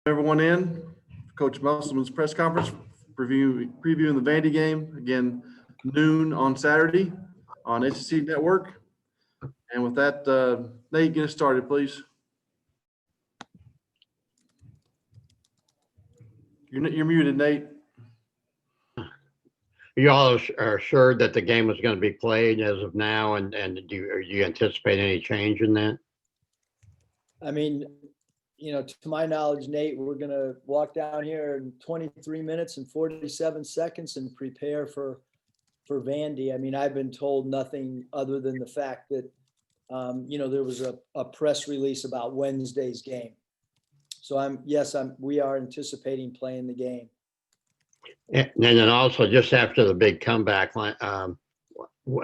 Everyone in, Coach Musselman's press conference, previewing the Vandy game, again, noon on Saturday on SEC Network. And with that, Nate, get us started, please. You're muted, Nate. You all are assured that the game is going to be played as of now, and do you anticipate any change in that? I mean, to my knowledge, Nate, we're going to walk down here in 23 minutes and 47 seconds and prepare for Vandy. I mean, I've been told nothing other than the fact that, there was a press release about Wednesday's game. So we are anticipating playing the game. And then also just after the big comeback,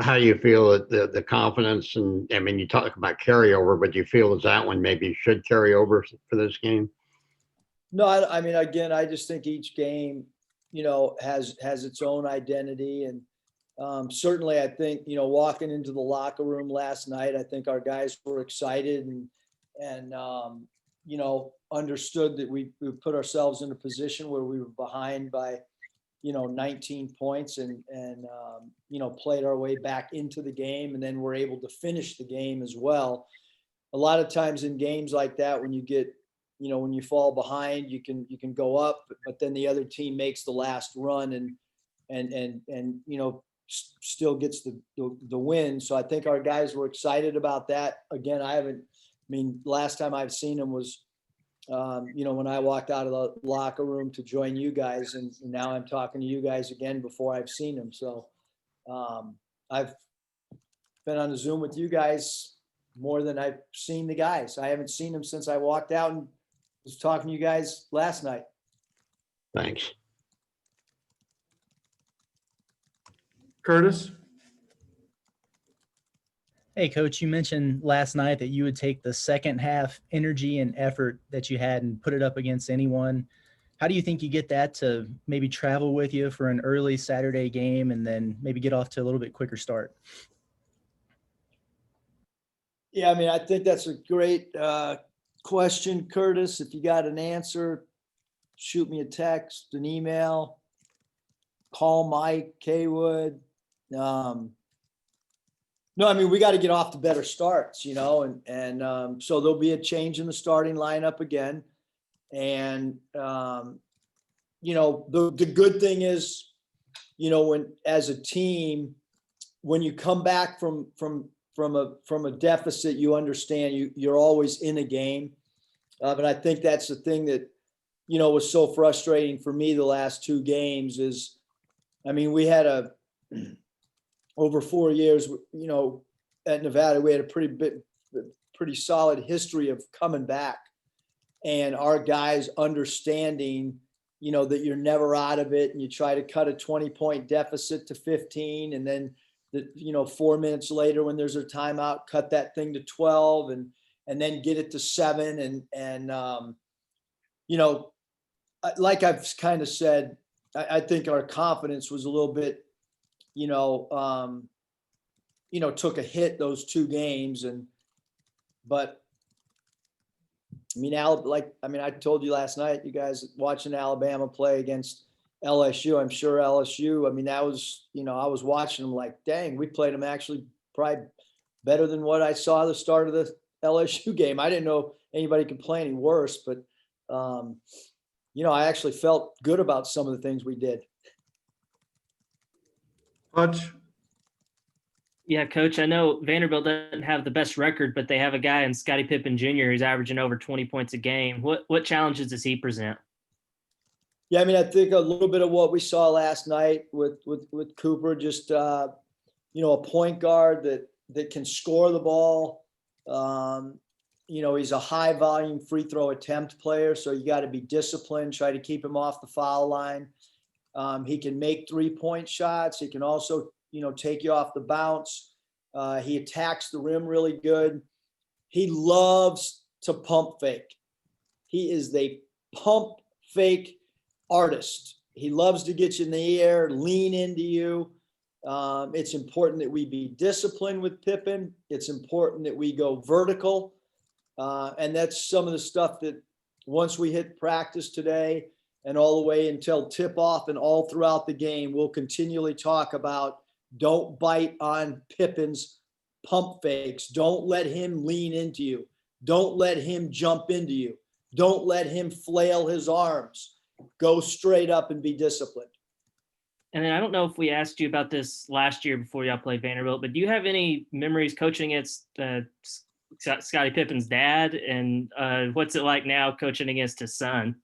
how do you feel that the confidence, and I mean, you talk about carryover, but do you feel as that one maybe should carry over for this game? No, I mean, again, I just think each game, has its own identity. And certainly I think, walking into the locker room last night, I think our guys were excited and understood that we put ourselves in a position where we were behind by, 19 points and played our way back into the game, and then we're able to finish the game as well. A lot of times in games like that, when you get, when you fall behind, you can go up, but then the other team makes the last run and still gets the win. So I think our guys were excited about that. Again, last time I've seen them was, when I walked out of the locker room to join you guys, and now I'm talking to you guys again before I've seen them. So I've been on the Zoom with you guys more than I've seen the guys. I haven't seen them since I walked out and was talking to you guys last night. Thanks. Curtis? Hey, Coach, you mentioned last night that you would take the second half energy and effort that you had and put it up against anyone. How do you think you get that to maybe travel with you for an early Saturday game and then maybe get off to a little bit quicker start? Yeah, I mean, I think that's a great question, Curtis. If you got an answer, shoot me a text, an email, call Mike Kaywood. No, I mean, we got to get off to better starts, and so there'll be a change in the starting lineup again. And, the good thing is, when as a team, when you come back from a deficit, you understand you're always in a game. But I think that's the thing that, was so frustrating for me the last two games is, I mean, we had over 4 years, at Nevada, we had a pretty solid history of coming back, and our guys understanding, that you're never out of it, and you try to cut a 20-point deficit to 15, and then 4 minutes later when there's a timeout, cut that thing to 12, and then get it to 7, and like I've kind of said, I think our confidence was a little bit, took a hit those two games. But I told you last night, you guys watching Alabama play against LSU, I'm sure LSU, that was, I was watching them like, dang, we played them actually probably better than what I saw at the start of the LSU game. I didn't know anybody could play any worse, but, I actually felt good about some of the things we did. Hutch? Yeah, Coach, I know Vanderbilt doesn't have the best record, but they have a guy in Scottie Pippen Jr. who's averaging over 20 points a game. What challenges does he present? Yeah, I think a little bit of what we saw last night with Cooper, just, a point guard that can score the ball. He's a high volume free throw attempt player, so you got to be disciplined, try to keep him off the foul line. He can make 3-point shots. He can also, take you off the bounce. He attacks the rim really good. He loves to pump fake. He is the pump fake artist. He loves to get you in the air, lean into you. It's important that we be disciplined with Pippen. It's important that we go vertical. And that's some of the stuff that, once we hit practice today and all the way until tip off and all throughout the game, we'll continually talk about don't bite on Pippen's pump fakes. Don't let him lean into you. Don't let him jump into you. Don't let him flail his arms. Go straight up and be disciplined. And then I don't know if we asked you about this last year before y'all played Vanderbilt, but do you have any memories coaching against Scottie Pippen's dad? And what's it like now coaching against his son?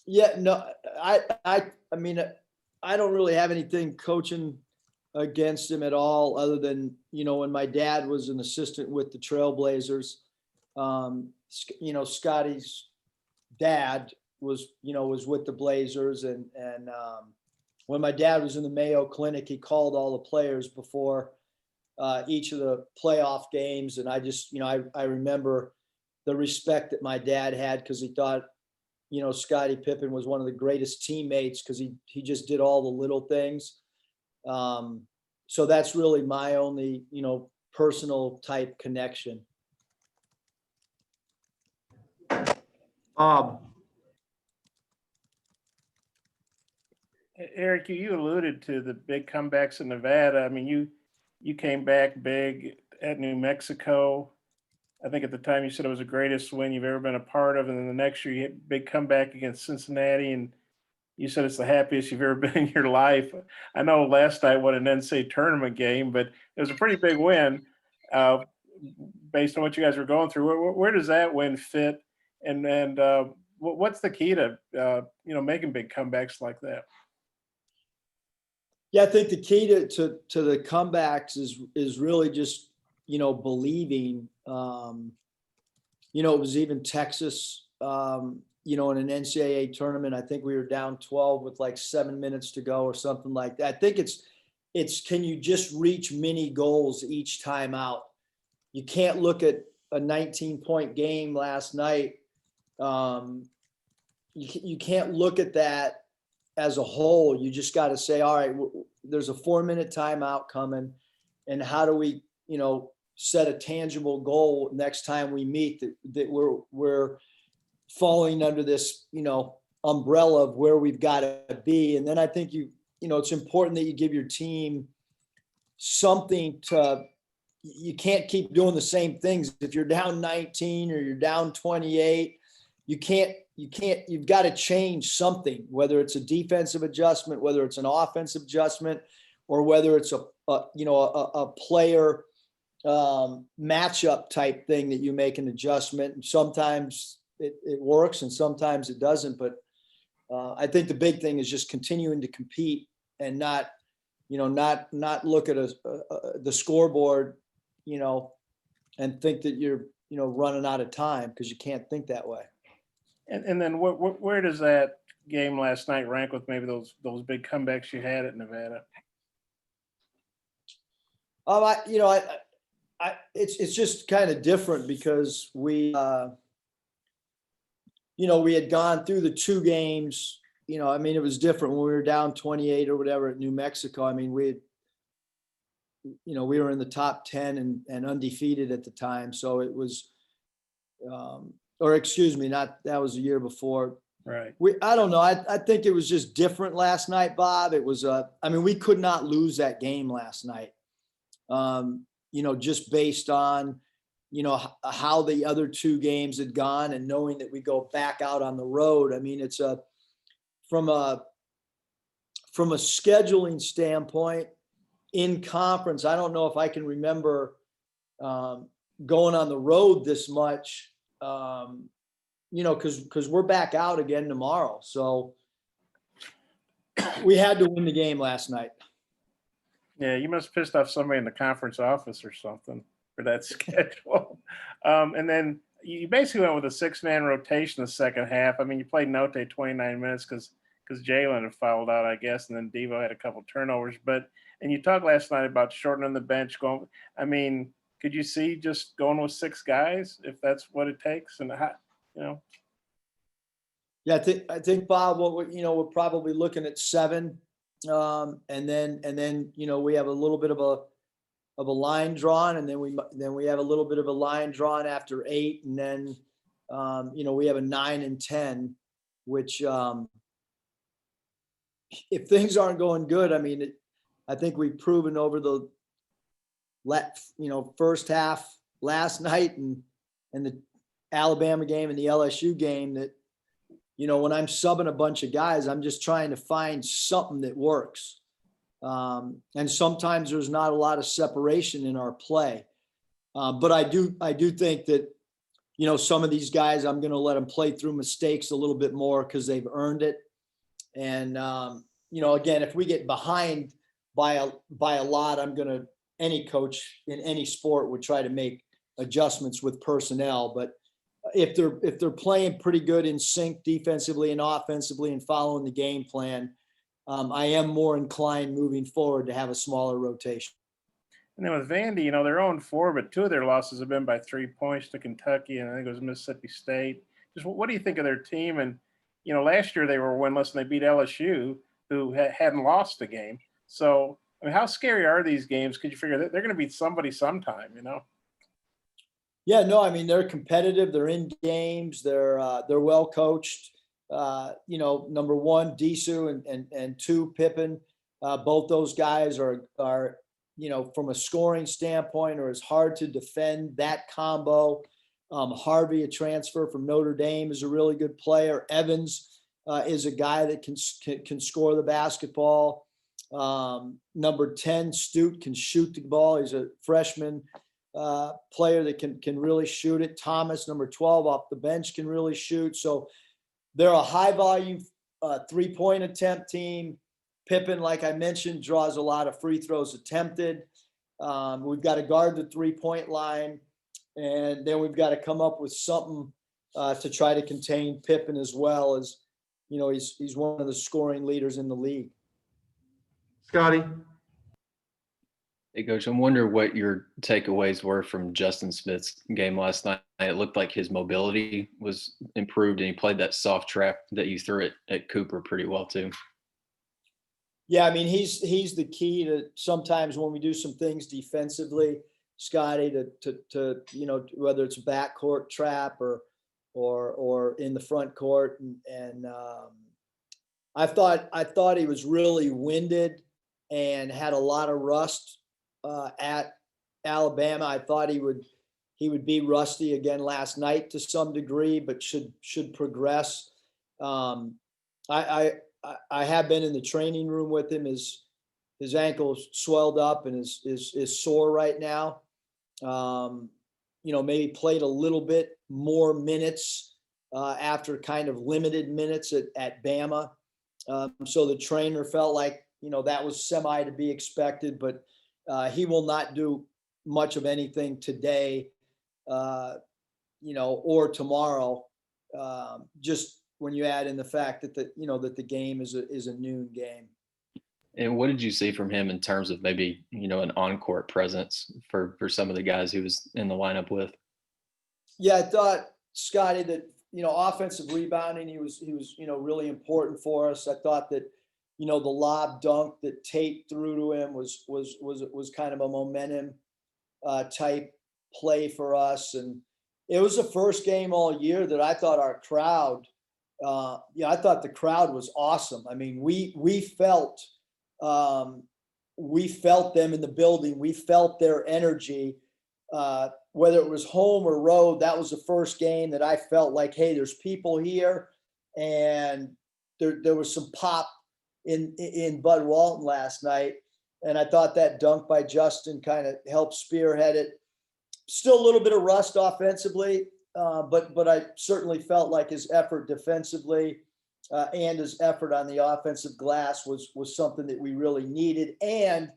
Yeah, no, I mean, I don't really have anything coaching against him at all, other than, when my dad was an assistant with the Trailblazers, Scotty's dad was with the Blazers. And when my dad was in the Mayo Clinic, he called all the players before each of the playoff games. And I just, I remember the respect that my dad had, because he thought, Scottie Pippen was one of the greatest teammates, because he just did all the little things. So that's really my only, personal type connection. Eric, you alluded to the big comebacks in Nevada. I mean, you came back big at New Mexico. I think at the time you said it was the greatest win you've ever been a part of. And then the next year you hit a big comeback against Cincinnati, and you said it's the happiest you've ever been in your life. I know last night what an NCAA tournament game, but it was a pretty big win based on what you guys were going through. Where does that win fit? And what's the key to, making big comebacks like that? Yeah, I think the key to the comebacks is really just, believing. It was even Texas, in an NCAA tournament. I think we were down 12 with like 7 minutes to go or something like that. I think it's can you just reach mini goals each time out? You can't look at a 19-point game last night. You can't look at that as a whole. You just got to say, all right, there's a 4-minute timeout coming, and how do we, set a tangible goal next time we meet that we're falling under this, umbrella of where we've got to be. And then I think it's important that you give your team something you can't keep doing the same things. If you're down 19 or you're down 28, you've got to change something, whether it's a defensive adjustment, whether it's an offensive adjustment, or whether it's a player matchup type thing that you make an adjustment. And sometimes it works and sometimes it doesn't. But I think the big thing is just continuing to compete and not look at the scoreboard, and think that you're, running out of time, because you can't think that way. And then where does that game last night rank with maybe those big comebacks you had at Nevada? It's just kind of different, because we had gone through the 2 games. It was different when we were down 28 or whatever at New Mexico. We were in the top 10 and undefeated at the time. So it was, that was the year before. Right. I don't know. I think it was just different last night, Bob. It was, we could not lose that game last night. Just based on, how the other 2 games had gone, and knowing that we go back out on the road. It's from a scheduling standpoint in conference, I don't know if I can remember going on the road this much, because we're back out again tomorrow. So we had to win the game last night. Yeah, you must have pissed off somebody in the conference office or something for that schedule. And then you basically went with a 6-man rotation the second half. You played Note 29 minutes because Jalen had fouled out, I guess, and then Devo had a couple turnovers. And you talked last night about shortening the bench. Could you see just going with 6 guys if that's what it takes? And Yeah, I think Bob, we're probably looking at 7. And then we have a little bit of a line drawn, and then we have a little bit of a line drawn after 8, and then We have a 9-10, which if things aren't going good, I mean, I think we've proven over the first half last night and the Alabama game and the LSU game that, when I'm subbing a bunch of guys, I'm just trying to find something that works. And sometimes there's not a lot of separation in our play. But I do think that, some of these guys, I'm going to let them play through mistakes a little bit more because they've earned it. And, again, if we get behind by a lot, any coach in any sport would try to make adjustments with personnel. But if they're playing pretty good in sync defensively and offensively and following the game plan, I am more inclined moving forward to have a smaller rotation. And then with Vandy, they're 0-4, but 2 of their losses have been by 3 points to Kentucky, and I think it was Mississippi State. Just what do you think of their team? And, last year they were winless and they beat LSU, who hadn't lost a game. So, I mean, how scary are these games? Because you figure that they're going to beat somebody sometime, Yeah, no, I mean, they're competitive. They're in games. They're well coached. Number one, Disu and 2, Pippen. Both those guys are from a scoring standpoint, are as hard to defend. That combo. Harvey, a transfer from Notre Dame, is a really good player. Evans is a guy that can score the basketball. Number 10, Stute, can shoot the ball. He's a freshman player that can really shoot it. Thomas, number 12, off the bench, can really shoot. So they're a high volume 3-point attempt team. Pippen, like I mentioned, draws a lot of free throws attempted. We've got to guard the 3-point line, and then we've got to come up with something to try to contain Pippen as well, as he's one of the scoring leaders in the league. Scotty? Hey, Coach, I'm wondering what your takeaways were from Justin Smith's game last night. It looked like his mobility was improved, and he played that soft trap that you threw at Cooper pretty well too. Yeah, I mean, he's the key to sometimes when we do some things defensively, Scotty, to whether it's a backcourt trap or in the front court, and I thought he was really winded and had a lot of rust at Alabama. I thought he would be rusty again last night to some degree, but should progress. I have been in the training room with him. His ankle's swelled up and is sore right now. Maybe played a little bit more minutes after kind of limited minutes at Bama. So the trainer felt like, that was semi to be expected, but he will not do much of anything today, or tomorrow. Just when you add in the fact that the game is a noon game. And what did you see from him in terms of maybe, an on-court presence for some of the guys he was in the lineup with? Yeah, I thought, Scotty, that, offensive rebounding, he was, really important for us. I thought that, the lob dunk that Tate threw to him was kind of a momentum type play for us. And it was the first game all year that I thought our crowd, I thought the crowd was awesome. I mean, we felt them in the building. We felt their energy, whether it was home or road. That was the first game that I felt like, hey, there's people here, and there was some pop in Bud Walton last night. And I thought that dunk by Justin kind of helped spearhead it. Still a little bit of rust offensively, but I certainly felt like his effort defensively and his effort on the offensive glass was something that we really needed. And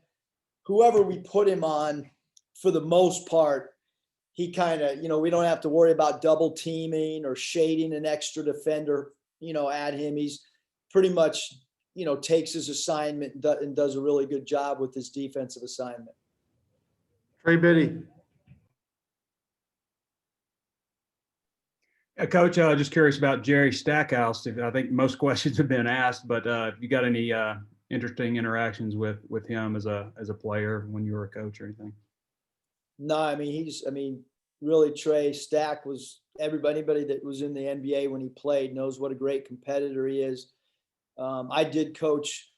whoever we put him on, for the most part, he kind of, we don't have to worry about double teaming or shading an extra defender, at him. He's pretty much, takes his assignment and does a really good job with his defensive assignment. Trey Biddy? Coach, just curious about Jerry Stackhouse. I think most questions have been asked, but if you got any interesting interactions with him as a player when you were a coach or anything? No, really, Trey Stack was anybody that was in the NBA when he played knows what a great competitor he is. I did coach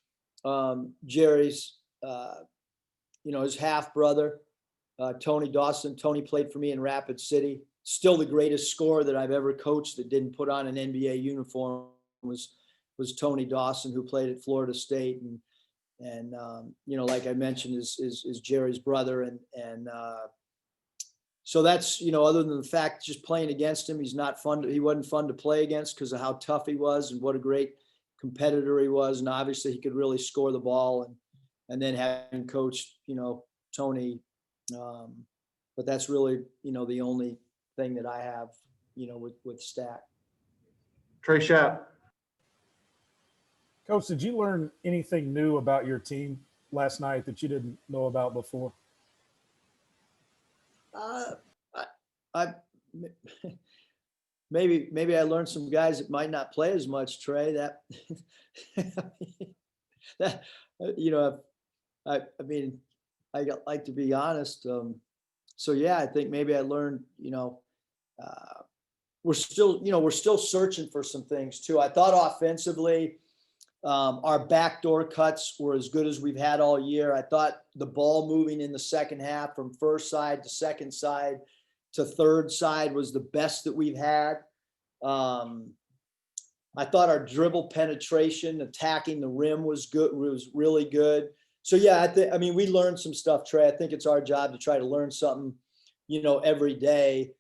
Jerry's, his half brother, Tony Dawson. Tony played for me in Rapid City. Still the greatest scorer that I've ever coached that didn't put on an NBA uniform was Tony Dawson, who played at Florida State, and like I mentioned, is Jerry's brother, and so that's, other than the fact just playing against him, he wasn't fun to play against because of how tough he was and what a great competitor he was, and obviously he could really score the ball, and then having coached Tony, but that's really the only thing that I have with Stack. Trey Schapp. Coach, did you learn anything new about your team last night that you didn't know about before? I maybe I learned some guys that might not play as much, Trey. That I mean, I like to be honest. So yeah, I think maybe I learned. We're still searching for some things too. I thought offensively, our backdoor cuts were as good as we've had all year. I thought the ball moving in the second half from first side to second side to third side was the best that we've had. I thought our dribble penetration, attacking the rim was really good. So yeah, we learned some stuff, Trey. I think it's our job to try to learn something, every day.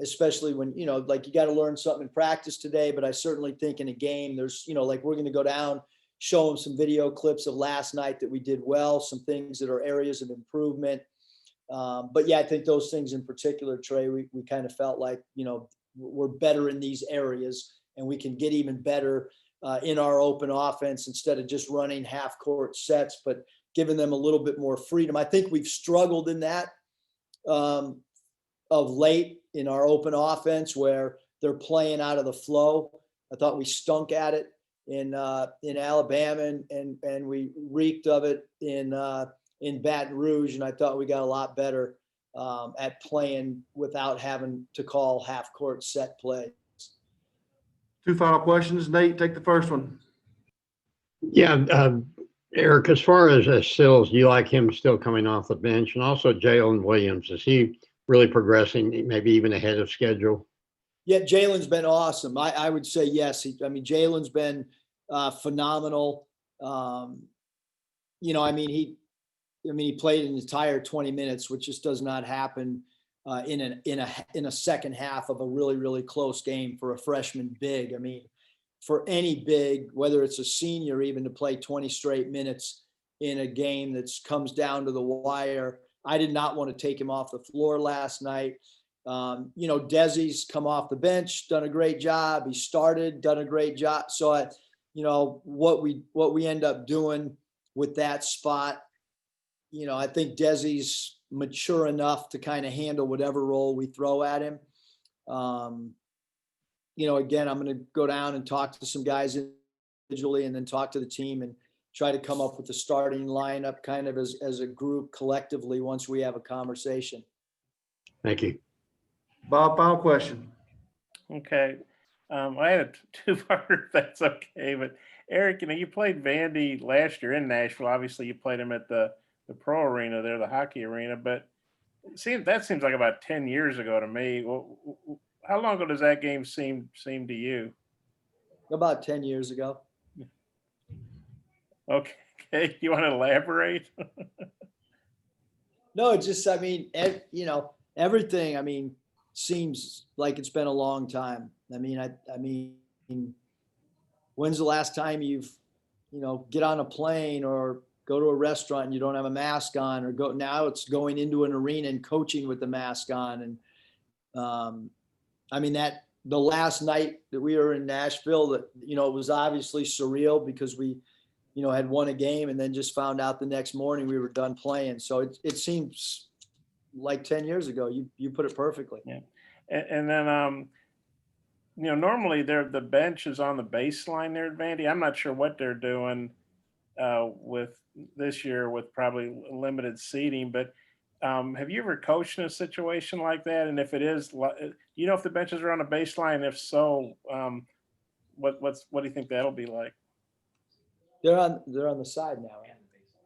Especially when, like you got to learn something in practice today, but I certainly think in a game there's, like we're going to go down, show them some video clips of last night that we did well, some things that are areas of improvement. But yeah, I think those things in particular, Trey, we kind of felt like, we're better in these areas and we can get even better in our open offense instead of just running half court sets, but giving them a little bit more freedom. I think we've struggled in that of late in our open offense where they're playing out of the flow. I thought we stunk at it in Alabama and we reeked of it in Baton Rouge. And I thought we got a lot better at playing without having to call half court set plays. Two final questions. Nate, take the first one. Yeah, Eric, as far as Sills, do you like him still coming off the bench? And also Jalen Williams, is he really progressing, maybe even ahead of schedule? Yeah, Jalen's been awesome. I would say yes. Jalen's been phenomenal. He played an entire 20 minutes, which just does not happen in a second half of a really, really close game for a freshman big. For any big, whether it's a senior, even to play 20 straight minutes in a game that comes down to the wire. I did not want to take him off the floor last night. Desi's come off the bench, done a great job. He started, done a great job. So what we end up doing with that spot, I think Desi's mature enough to kind of handle whatever role we throw at him. Again, I'm going to go down and talk to some guys individually and then talk to the team and try to come up with the starting lineup kind of as a group collectively once we have a conversation. Thank you. Bob, final question. Okay. I had a two-parter, if that's okay. But Eric, you played Vandy last year in Nashville. Obviously, you played him at the pro arena there, the hockey arena. But that seems like about 10 years ago to me. How long ago does that game seem to you? About 10 years ago. Okay. You want to elaborate? No, it's just, everything, seems like it's been a long time. When's the last time you've, get on a plane or go to a restaurant and you don't have a mask on, or now it's going into an arena and coaching with the mask on. And that the last night that we were in Nashville, that, it was obviously surreal because we, had won a game and then just found out the next morning we were done playing. So it seems like 10 years ago. You put it perfectly. Yeah. And then, normally the bench is on the baseline there at Vandy. I'm not sure what they're doing with this year with probably limited seating, but Have you ever coached in a situation like that? And if it is, you know, if the benches are on a baseline, if so, what do you think that'll be like? They're on the side now.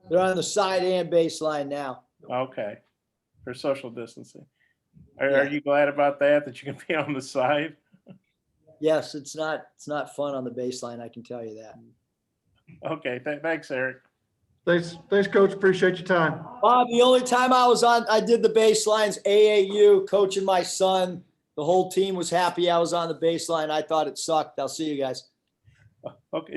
They're on the side and baseline now. Okay, for social distancing. Are Yeah. you glad about that? That you can be on the side? Yes, it's not fun on the baseline, I can tell you that. Okay, thanks, Eric. Thanks, Coach. Appreciate your time. Bob, the only time I did the baselines, AAU, coaching my son. The whole team was happy I was on the baseline. I thought it sucked. I'll see you guys. Okay.